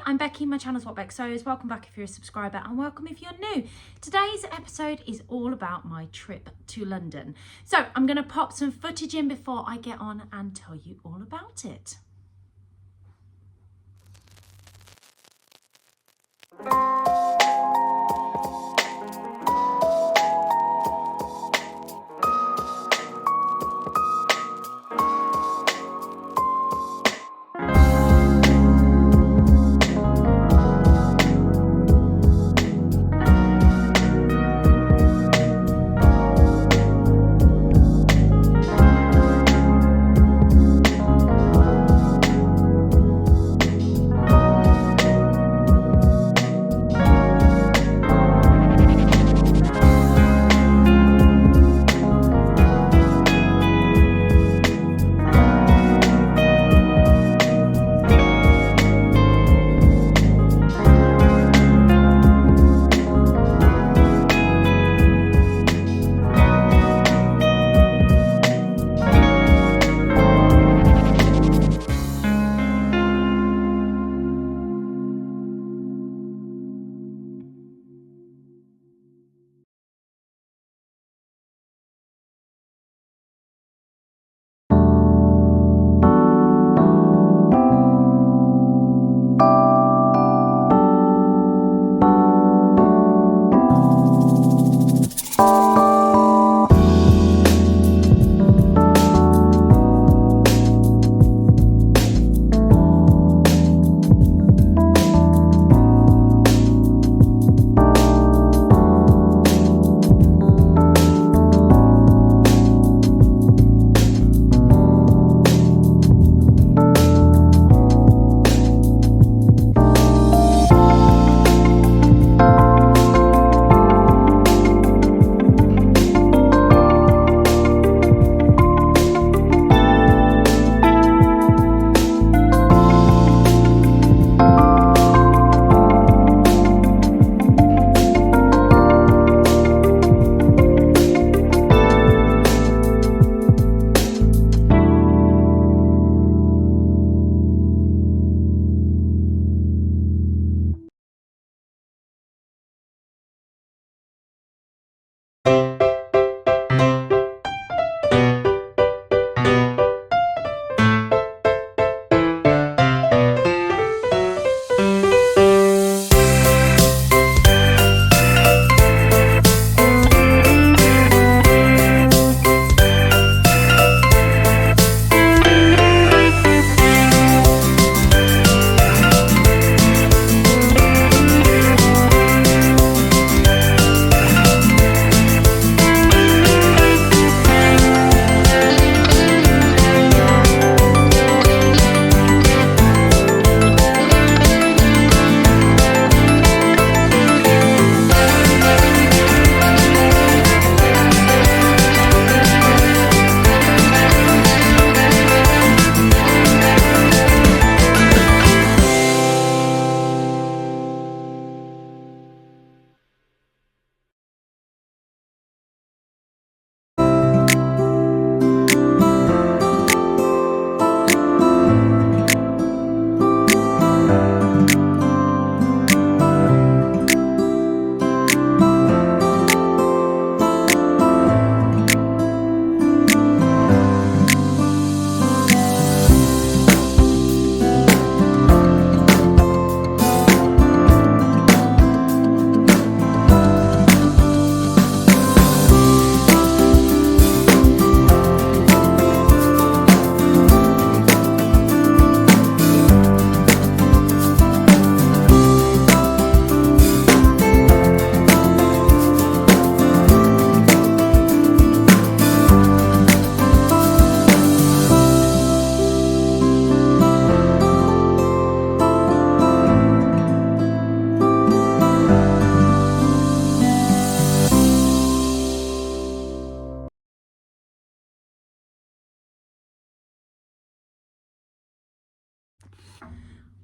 I'm Becky, my channel's What Beck Sews. Welcome back if you're a subscriber and welcome if you're new. Today's episode is all about my trip to London. So I'm going to pop some footage in before I get on and tell you all about it.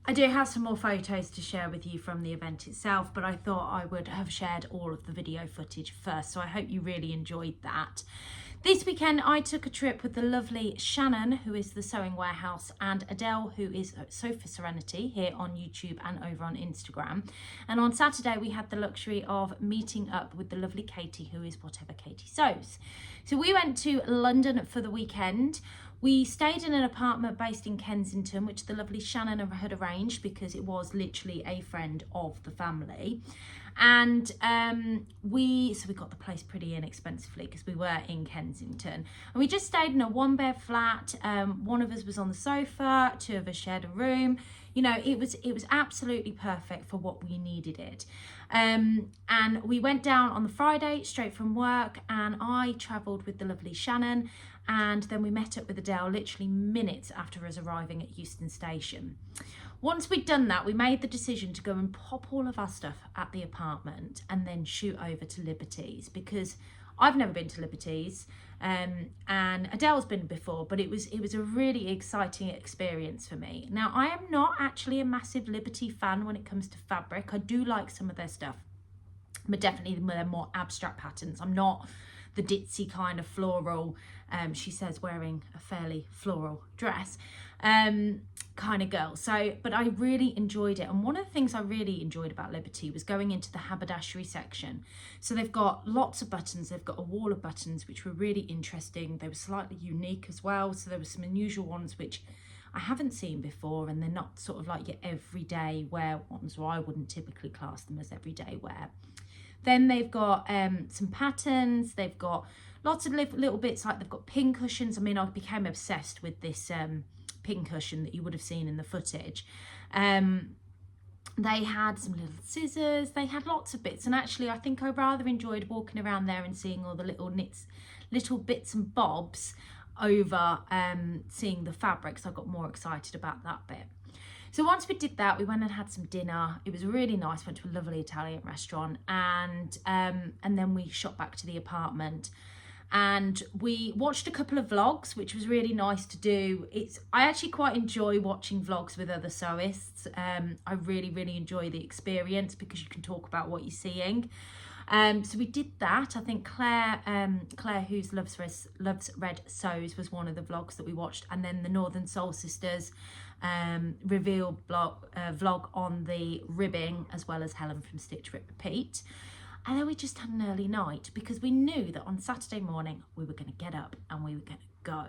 I do have some more photos to share with you from the event itself, but I thought I would have shared all of the video footage first, so I hope you really enjoyed that. This weekend I took a trip with the lovely Shannon, who is the Sewing Warehouse, and Adele, who is Sofa Serenity, here on YouTube and over on Instagram. And on Saturday we had the luxury of meeting up with the lovely Katie, who is Whatever Katie Sews. So we went to London for the weekend. We stayed in an apartment based in Kensington, which the lovely Shannon had arranged because it was literally a friend of the family. And we got the place pretty inexpensively because we were in Kensington, and we just stayed in a one-bed flat. One of us was on the sofa, two of us shared a room. You know, it was absolutely perfect for what we needed it. And we went down on the Friday straight from work, and I travelled with the lovely Shannon, and then we met up with Adele literally minutes after us arriving at Euston Station. Once we'd done that, we made the decision to go and pop all of our stuff at the apartment and then shoot over to Liberty's, because I've never been to Liberty's, and Adele's been before, but it was a really exciting experience for me. Now, I am not actually a massive Liberty fan when it comes to fabric. I do like some of their stuff, but definitely their more abstract patterns. I'm not the ditzy kind of floral, she says wearing a fairly floral dress, kind of girl. So, but I really enjoyed it. And one of the things I really enjoyed about Liberty was going into the haberdashery section. So they've got lots of buttons. They've got a wall of buttons, which were really interesting. They were slightly unique as well. So there were some unusual ones, which I haven't seen before, and they're not sort of like your everyday wear ones, or I wouldn't typically class them as everyday wear. Then they've got some patterns. They've got lots of little bits, like they've got pin cushions. I mean, I became obsessed with this pin cushion that you would have seen in the footage. They had some little scissors. They had lots of bits. And actually, I think I rather enjoyed walking around there and seeing all the little bits and bobs over seeing the fabrics. I got more excited about that bit. So once we did that, we went and had some dinner. It was really nice. Went to a lovely Italian restaurant, and then we shot back to the apartment, and we watched a couple of vlogs, which was really nice to do. I actually quite enjoy watching vlogs with other sewists. I really enjoy the experience because you can talk about what you're seeing. So we did that. I think Claire, who's Loves Red Sews, was one of the vlogs that we watched, and then the Northern Soul Sisters reveal vlog on the ribbing, as well as Helen from Stitch Rip Repeat. And then we just had an early night because we knew that on Saturday morning we were going to get up and we were going to go.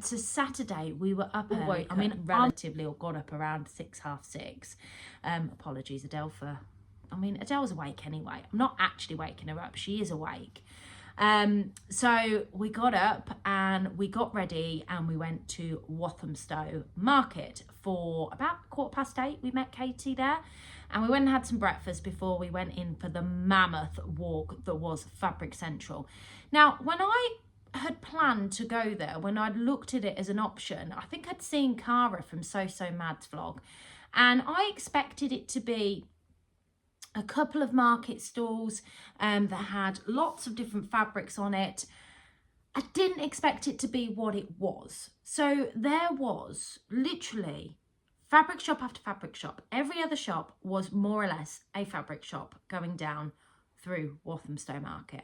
So Saturday we were up early. I mean, relatively, or got up around 6, half 6. Apologies, Adele, for... I mean, Adele's awake anyway. I'm not actually waking her up. She is awake. So we got up and we got ready and we went to Walthamstow Market for about 8:15. We met Katie there, and we went and had some breakfast before we went in for the mammoth walk that was Fabric Central. Now, when I had planned to go there, when I'd looked at it as an option, I think I'd seen Cara from So Mad's vlog, and I expected it to be a couple of market stalls that had lots of different fabrics on it. I didn't expect it to be what it was. So there was literally fabric shop after fabric shop. Every other shop was more or less a fabric shop going down through Walthamstow Market.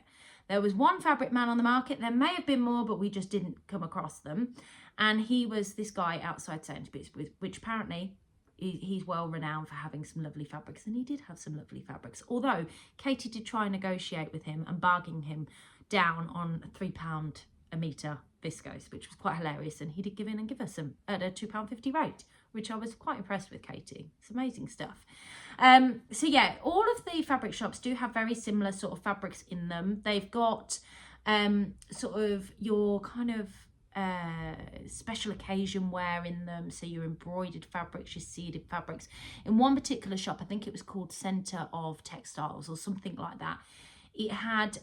There was one fabric man on the market. There may have been more, but we just didn't come across them. And he was this guy outside Sainsbury's, which apparently... he's well renowned for having some lovely fabrics, and he did have some lovely fabrics. Although Katie did try and negotiate with him and bargain him down on a £3 a metre viscose, which was quite hilarious. And he did give in and give us some at a £2.50 rate, which I was quite impressed with, Katie. It's amazing stuff. So yeah, all of the fabric shops do have very similar sort of fabrics in them. They've got sort of your kind of special occasion wear in them, so your embroidered fabrics, your seeded fabrics. In one particular shop, I think it was called Centre of Textiles or something like that, it had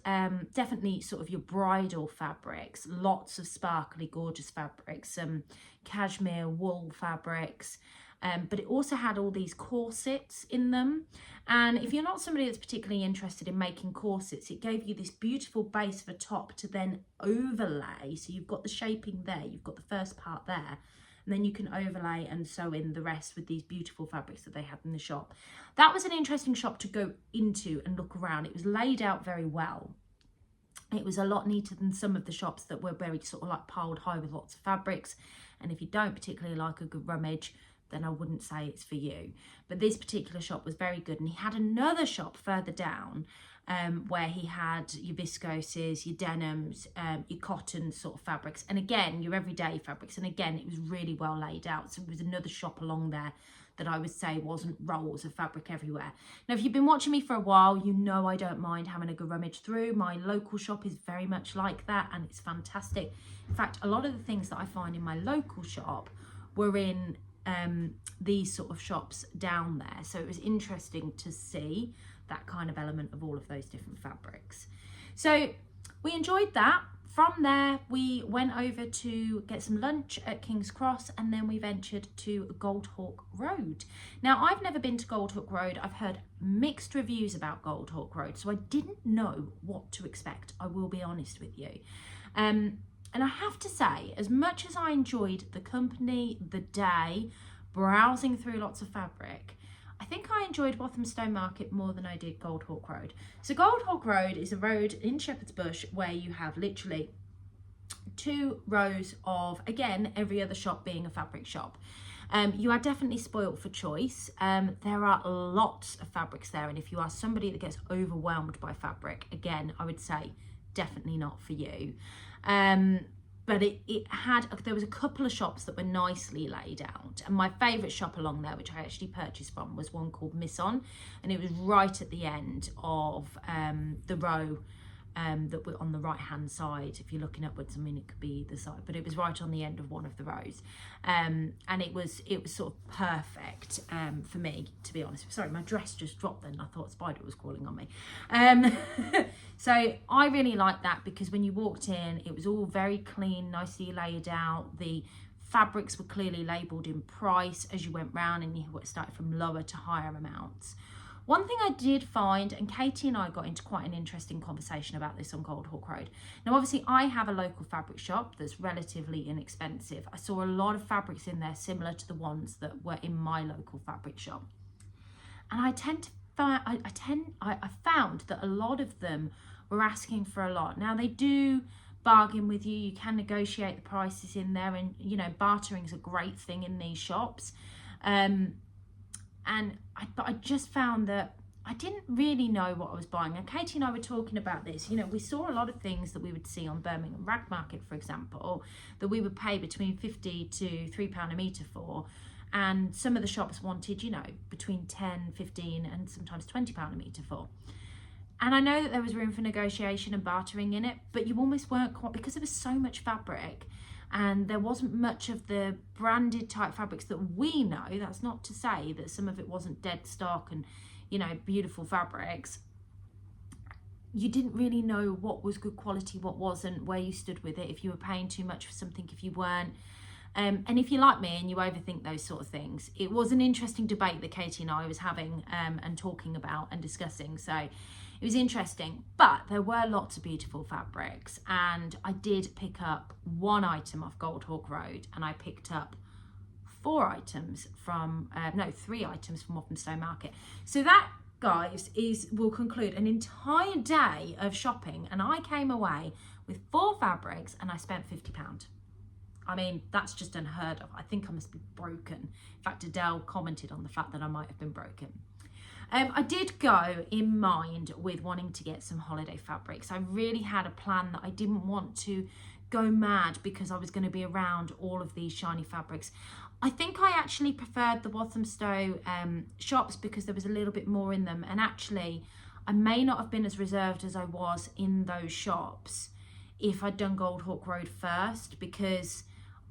definitely sort of your bridal fabrics, lots of sparkly gorgeous fabrics, some cashmere wool fabrics, but it also had all these corsets in them. And if you're not somebody that's particularly interested in making corsets, it gave you this beautiful base for top to then overlay. So you've got the shaping there, you've got the first part there, and then you can overlay and sew in the rest with these beautiful fabrics that they had in the shop. That was an interesting shop to go into and look around. It was laid out very well. It was a lot neater than some of the shops that were very sort of like piled high with lots of fabrics. And if you don't particularly like a good rummage, then I wouldn't say it's for you. But this particular shop was very good. And he had another shop further down where he had your viscoses, your denims, your cotton sort of fabrics. And again, your everyday fabrics. And again, it was really well laid out. So it was another shop along there that I would say wasn't rolls of fabric everywhere. Now, if you've been watching me for a while, you know I don't mind having a good rummage through. My local shop is very much like that, and it's fantastic. In fact, a lot of the things that I find in my local shop were in these sort of shops down there. So it was interesting to see that kind of element of all of those different fabrics. So we enjoyed that. From there, we went over to get some lunch at King's Cross, and then we ventured to Goldhawke Road. Now, I've never been to Goldhawke Road. I've heard mixed reviews about Goldhawke Road, so I didn't know what to expect. I will be honest with you. And I have to say, as much as I enjoyed the company, the day, browsing through lots of fabric, I think I enjoyed Walthamstow Market more than I did Goldhawke Road. So Goldhawke Road is a road in Shepherd's Bush where you have literally 2 rows of, again, every other shop being a fabric shop. You are definitely spoilt for choice. There are lots of fabrics there, and if you are somebody that gets overwhelmed by fabric, again, I would say definitely not for you. But there was a couple of shops that were nicely laid out. And my favourite shop along there, which I actually purchased from, was one called Miss On. And it was right at the end of the row that were on the right hand side. If you're looking upwards, I mean, it could be either side, but it was right on the end of one of the rows. And it was sort of perfect for me, to be honest. Sorry, my dress just dropped then. I thought a spider was crawling on me. So I really liked that because when you walked in, it was all very clean, nicely laid out. The fabrics were clearly labelled in price as you went round, and you started from lower to higher amounts. One thing I did find, and Katie and I got into quite an interesting conversation about this on Goldhawke Road. Now, obviously, I have a local fabric shop that's relatively inexpensive. I saw a lot of fabrics in there similar to the ones that were in my local fabric shop. And I found that a lot of them were asking for a lot. Now, they do bargain with you. You can negotiate the prices in there, and, you know, bartering is a great thing in these shops. But I just found that I didn't really know what I was buying. And Katie and I were talking about this. You know, we saw a lot of things that we would see on Birmingham Rag Market, for example, that we would pay between £50 to £3 a metre for. And some of the shops wanted, you know, between 10, 15 and sometimes £20 a metre for. And I know that there was room for negotiation and bartering in it, but you almost weren't quite, because there was so much fabric. And there wasn't much of the branded type fabrics that we know. That's not to say that some of it wasn't dead stock and, you know, beautiful fabrics. You didn't really know what was good quality, what wasn't, where you stood with it, if you were paying too much for something, if you weren't. And if you're like me and you overthink those sort of things, it was an interesting debate that Katie and I was having and talking about and discussing. So it was interesting, but there were lots of beautiful fabrics, and I did pick up one item off Goldhawke Road, and I picked up 3 items from Walthamstow Market. So that, guys, will conclude an entire day of shopping, and I came away with 4 fabrics and I spent £50. I mean, that's just unheard of. I think I must be broken. In fact, Adele commented on the fact that I might have been broken. I did go in mind with wanting to get some holiday fabrics. I really had a plan that I didn't want to go mad because I was going to be around all of these shiny fabrics. I think I actually preferred the Walthamstow shops because there was a little bit more in them, and actually I may not have been as reserved as I was in those shops if I'd done Goldhawke Road first, because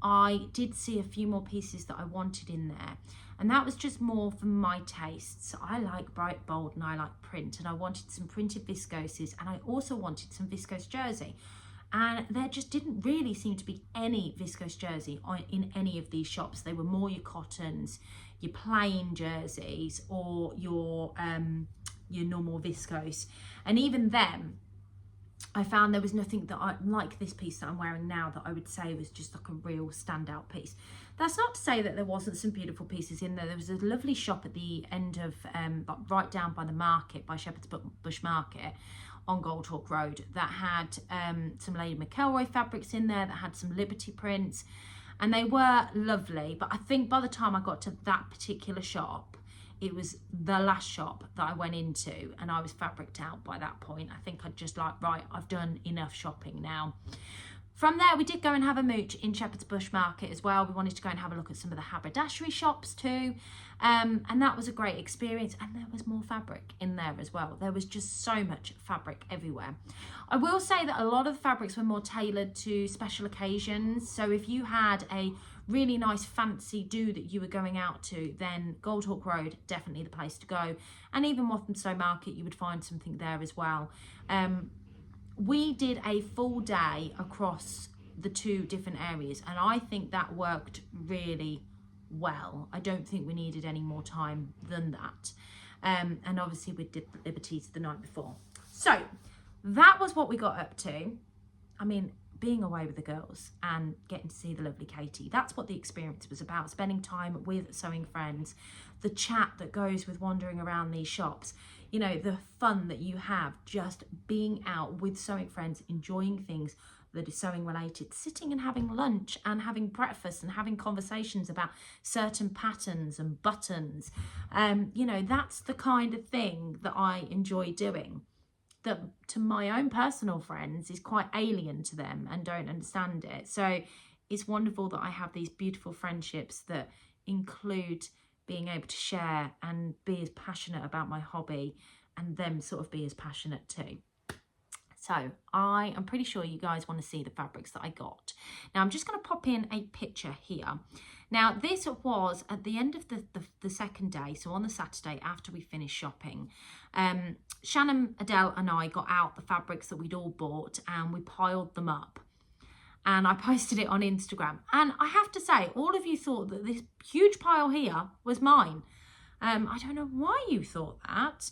I did see a few more pieces that I wanted in there, and that was just more for my tastes. I like bright, bold, and I like print, and I wanted some printed viscoses, and I also wanted some viscose jersey, and there just didn't really seem to be any viscose jersey in any of these shops. They were more your cottons, your plain jerseys, or your normal viscose, and even then I found there was nothing that I like this piece that I'm wearing now that I would say was just like a real standout piece. That's not to say that there wasn't some beautiful pieces in there. There was a lovely shop at the end of, right down by the market, by Shepherd's Bush Market, on Goldhawke Road that had some Lady McElroy fabrics in there, that had some Liberty prints, and they were lovely. But I think by the time I got to that particular shop, it was the last shop that I went into, and I was fabricked out by that point. I think I'd just like, right, I've done enough shopping now. From there, we did go and have a mooch in Shepherd's Bush Market as well. We wanted to go and have a look at some of the haberdashery shops too. And that was a great experience. And there was more fabric in there as well. There was just so much fabric everywhere. I will say that a lot of the fabrics were more tailored to special occasions. So if you had a really nice fancy do that you were going out to, then Goldhawke Road, definitely the place to go. And even Walthamstow Market, you would find something there as well. We did a full day across the two different areas, and I think that worked really well. I don't think we needed any more time than that. And obviously we did Liberties the night before. So that was what we got up to. I mean, being away with the girls and getting to see the lovely Katie, that's what the experience was about. Spending time with sewing friends, the chat that goes with wandering around these shops, you know, the fun that you have just being out with sewing friends, enjoying things that is sewing related, sitting and having lunch and having breakfast and having conversations about certain patterns and buttons. You know, that's the kind of thing that I enjoy doing, that to my own personal friends is quite alien to them and don't understand it. So it's wonderful that I have these beautiful friendships that include being able to share and be as passionate about my hobby, and them sort of be as passionate too. So I am pretty sure you guys want to see the fabrics that I got. Now I'm just going to pop in a picture here. Now this was at the end of the second day, so on the Saturday after we finished shopping. Shannon, Adele and I got out the fabrics that we'd all bought and we piled them up. And I posted it on Instagram. And I have to say, all of you thought that this huge pile here was mine. I don't know why you thought that.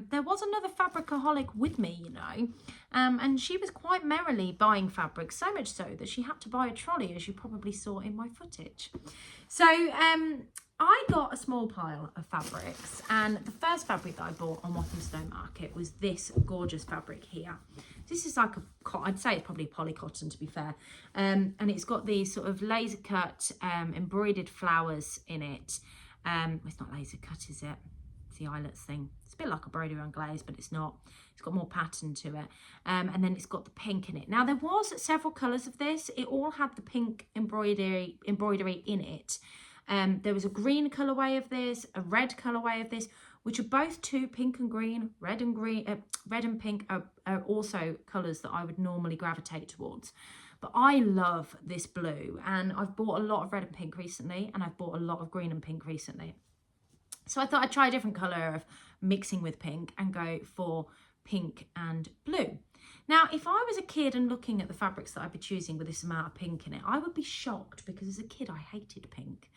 There was another fabricaholic with me, you know, and she was quite merrily buying fabric, so much so that she had to buy a trolley, as you probably saw in my footage. So I got a small pile of fabrics, and the first fabric that I bought on Walthamstow Market was this gorgeous fabric here. This is like I'd say it's probably polycotton, to be fair, and it's got these sort of laser cut embroidered flowers in it. It's not laser cut, is it? It's the eyelets thing. It's a bit like a Brody on glaze, but it's not. It's got more pattern to it, and then it's got the pink in it. Now there was several colours of this. It all had the pink embroidery in it. There was a green colourway of this, a red colourway of this, which are both two, pink and green. Red and pink are also colours that I would normally gravitate towards. But I love this blue, and I've bought a lot of red and pink recently, and I've bought a lot of green and pink recently. So I thought I'd try a different colour of mixing with pink and go for pink and blue. Now, if I was a kid and looking at the fabrics that I'd be choosing with this amount of pink in it, I would be shocked, because as a kid I hated pink.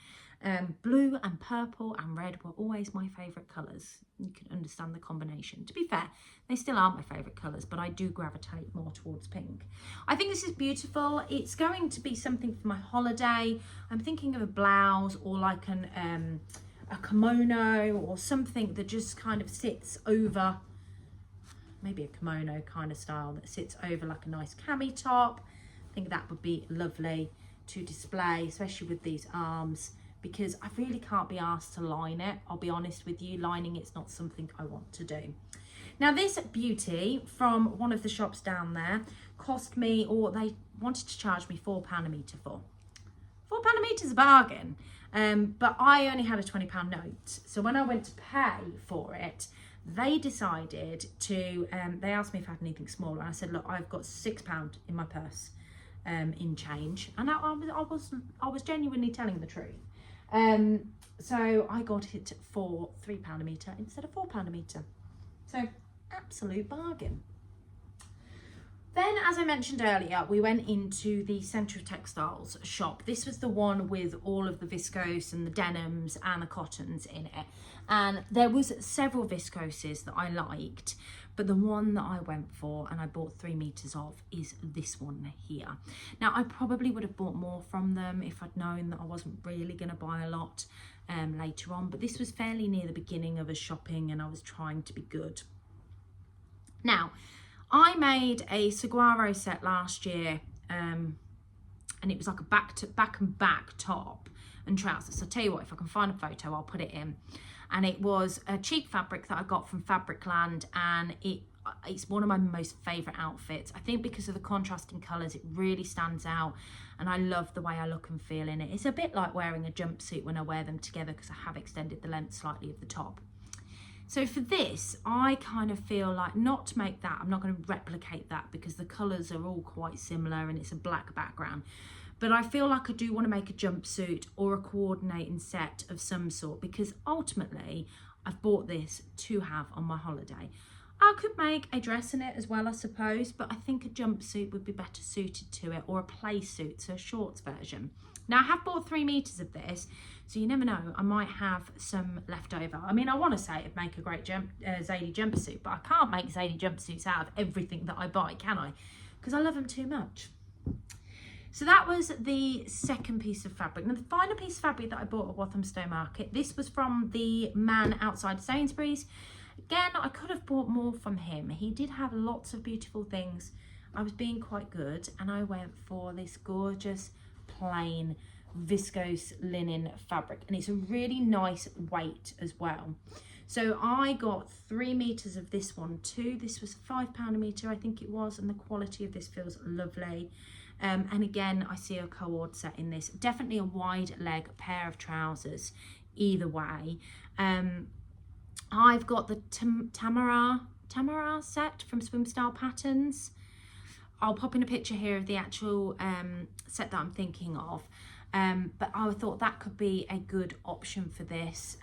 Blue and purple and red were always my favourite colours. You can understand the combination. To be fair, they still aren't my favourite colours, but I do gravitate more towards pink. I think this is beautiful. It's going to be something for my holiday. I'm thinking of a blouse or like a kimono or something that just kind of sits over, maybe a kimono kind of style that sits over like a nice cami top. I think that would be lovely to display, especially with these arms, because I really can't be asked to line it. I'll be honest with you, lining it's not something I want to do. Now this beauty from one of the shops down there cost me, or they wanted to charge me £4 a metre for. £4 a metre is a bargain, but I only had a £20 note. So when I went to pay for it, they decided to, they asked me if I had anything smaller. And I said, look, I've got £6 in my purse in change. And I was genuinely telling the truth. So I got it for £3 a metre instead of £4 a metre. So absolute bargain. Then, as I mentioned earlier, we went into the Centre of Textiles shop. This was the one with all of the viscose and the denims and the cottons in it. And there was several viscoses that I liked, but the one that I went for and I bought 3 meters of is this one here. Now, I probably would have bought more from them if I'd known that I wasn't really going to buy a lot later on, but this was fairly near the beginning of us shopping and I was trying to be good. Now, I made a Saguaro set last year, and it was like a back and back top and trousers. So I'll tell you what, if I can find a photo, I'll put it in. And it was a cheap fabric that I got from Fabricland, and it's one of my most favourite outfits. I think because of the contrasting colours, it really stands out, and I love the way I look and feel in it. It's a bit like wearing a jumpsuit when I wear them together, because I have extended the length slightly of the top. So for this, I kind of feel like not to make that, I'm not going to replicate that because the colours are all quite similar and it's a black background. But I feel like I do want to make a jumpsuit or a coordinating set of some sort, because ultimately I've bought this to have on my holiday. I could make a dress in it as well, I suppose, but I think a jumpsuit would be better suited to it, or a play suit, so a shorts version. Now I have bought 3 meters of this, so you never know, I might have some left over. I mean, I want to say it'd make a great Zadie jumpsuit, but I can't make Zadie jumpsuits out of everything that I buy, can I? Because I love them too much. So that was the second piece of fabric. Now the final piece of fabric that I bought at Walthamstow Market, this was from the man outside Sainsbury's. Again, I could have bought more from him. He did have lots of beautiful things. I was being quite good, and I went for this gorgeous plain viscose linen fabric, and it's a really nice weight as well. So I got 3 meters of this one too. This was £5 a meter, I think it was, and the quality of this feels lovely. And again, I see a co-ord set in this. Definitely a wide leg pair of trousers either way. I've got the Tamara set from Swim Style Patterns. I'll pop in a picture here of the actual set that I'm thinking of. But I thought that could be a good option for this.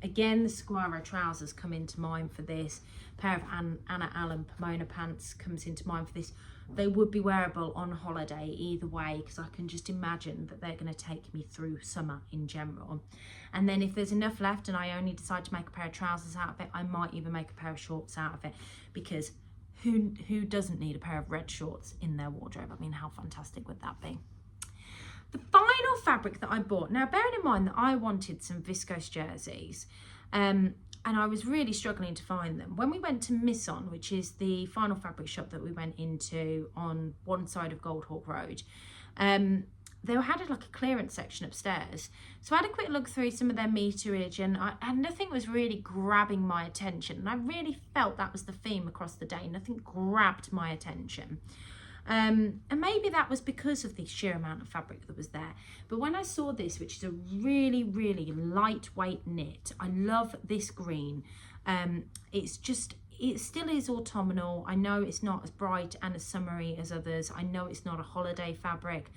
Again, the Saguaro trousers come into mind for this. A pair of Anna Allen Pomona pants comes into mind for this. They would be wearable on holiday either way, because I can just imagine that they're going to take me through summer in general. And then if there's enough left and I only decide to make a pair of trousers out of it, I might even make a pair of shorts out of it, because who doesn't need a pair of red shorts in their wardrobe? I mean, how fantastic would that be? The final fabric that I bought, now bearing in mind that I wanted some viscose jerseys, and I was really struggling to find them. When we went to Misson, which is the final fabric shop that we went into on one side of Goldhawke Road, they had like a clearance section upstairs. So I had a quick look through some of their meterage, and nothing was really grabbing my attention. And I really felt that was the theme across the day. Nothing grabbed my attention. And maybe that was because of the sheer amount of fabric that was there. But when I saw this, which is a really, really lightweight knit, I love this green. It still is autumnal. I know it's not as bright and as summery as others. I know it's not a holiday fabric,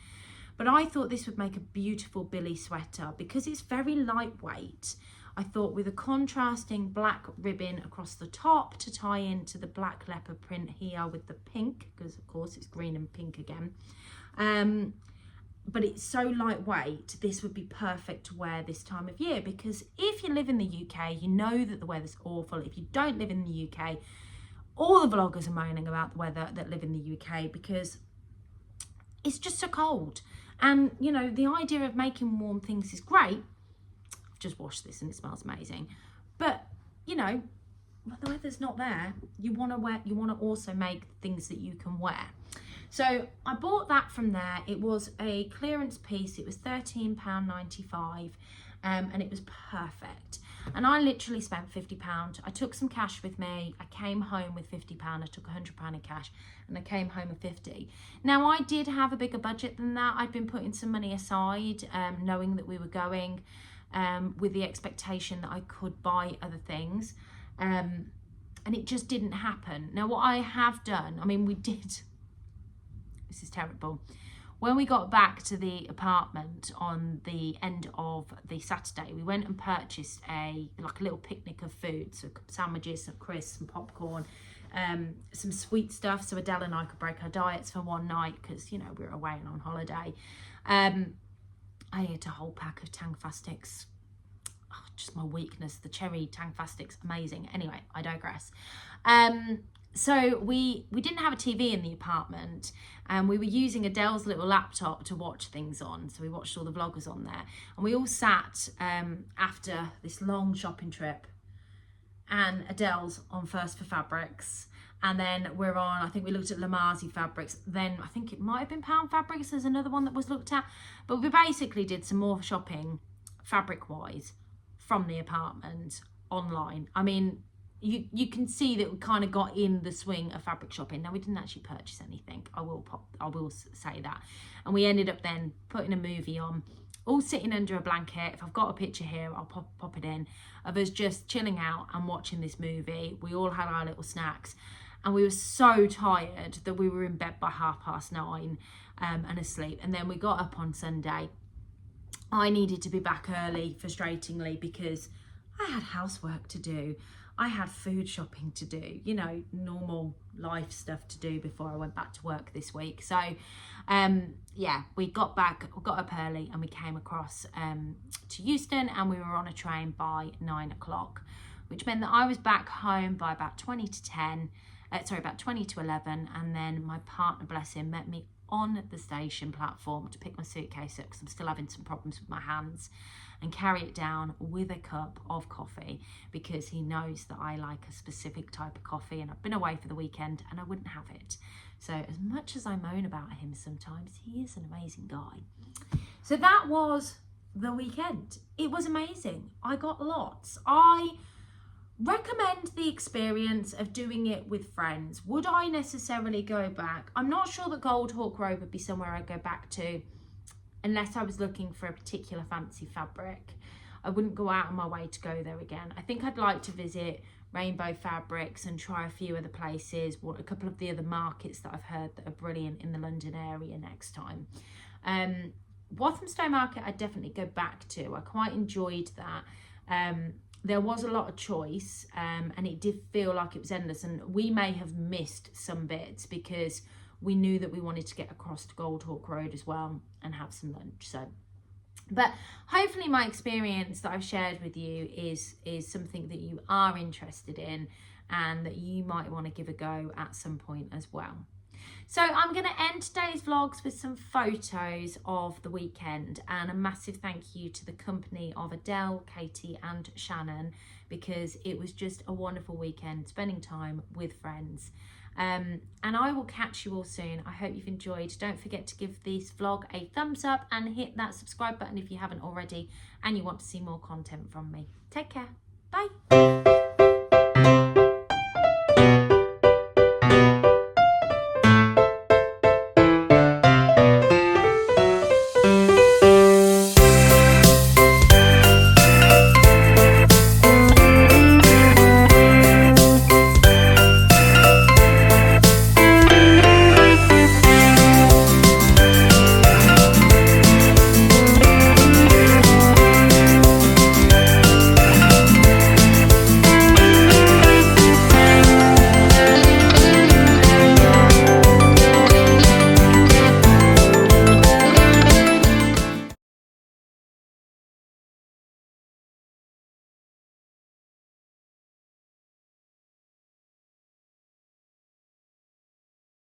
but I thought this would make a beautiful billy sweater because it's very lightweight. I thought with a contrasting black ribbon across the top to tie into the black leopard print here with the pink, because of course it's green and pink again. But it's so lightweight, this would be perfect to wear this time of year, because if you live in the UK, you know that the weather's awful. If you don't live in the UK, all the vloggers are moaning about the weather that live in the UK because it's just so cold. And, you know, the idea of making warm things is great. I've just washed this and it smells amazing. But, you know, when the weather's not there, you want to also make things that you can wear. So I bought that from there. It was a clearance piece. It was £13.95, and it was perfect. And I literally spent £50. I took some cash with me. I came home with £50. I took £100 in cash, and I came home with 50. Now I did have a bigger budget than that. I'd been putting some money aside, knowing that we were going, with the expectation that I could buy other things, and it just didn't happen. Now what I have done, I mean, we did. This is terrible. When we got back to the apartment on the end of the Saturday, we went and purchased a little picnic of food, so sandwiches, some crisps, some popcorn, some sweet stuff, so Adele and I could break our diets for one night because, you know, we were away and on holiday. I ate a whole pack of Tangfastics. Oh, just my weakness. The cherry Tangfastics, amazing. Anyway, I digress. So we didn't have a TV in the apartment, and we were using Adele's little laptop to watch things on. So we watched all the vloggers on there, and we all sat after this long shopping trip, and Adele's on First for Fabrics. And then we're on, I think we looked at Lamazi Fabrics. Then I think it might have been Pound Fabrics. There's another one that was looked at. But we basically did some more shopping fabric-wise from the apartment online. I mean, you can see that we kind of got in the swing of fabric shopping. Now, we didn't actually purchase anything. I will say that. And we ended up then putting a movie on, all sitting under a blanket. If I've got a picture here, I'll pop it in, of us just chilling out and watching this movie. We all had our little snacks. And we were so tired that we were in bed by 9:30 and asleep. And then we got up on Sunday. I needed to be back early, frustratingly, because I had housework to do. I had food shopping to do, you know, normal life stuff to do before I went back to work this week. So, yeah, we got up early and we came across to Euston, and we were on a train by 9 o'clock, which meant that I was back home by about 20 to 11, and then my partner, bless him, met me on the station platform to pick my suitcase up because I'm still having some problems with my hands, and carry it down with a cup of coffee because he knows that I like a specific type of coffee, and I've been away for the weekend and I wouldn't have it. So as much as I moan about him sometimes, he is an amazing guy. So that was the weekend. It was amazing. I got lots. I recommend the experience of doing it with friends. Would I necessarily go back? I'm not sure that Goldhawke Road would be somewhere I'd go back to unless I was looking for a particular fancy fabric. I wouldn't go out of my way to go there again. I think I'd like to visit Rainbow Fabrics and try a few other places, a couple of the other markets that I've heard that are brilliant in the London area next time. Walthamstow Market I'd definitely go back to. I quite enjoyed that. There was a lot of choice, and it did feel like it was endless, and we may have missed some bits because we knew that we wanted to get across to Goldhawke Road as well and have some lunch. So, but hopefully my experience that I've shared with you is something that you are interested in and that you might want to give a go at some point as well. So I'm going to end today's vlogs with some photos of the weekend, and a massive thank you to the company of Adele, Katie and Shannon, because it was just a wonderful weekend spending time with friends. And I will catch you all soon. I hope you've enjoyed. Don't forget to give this vlog a thumbs up and hit that subscribe button if you haven't already and you want to see more content from me. Take care. Bye.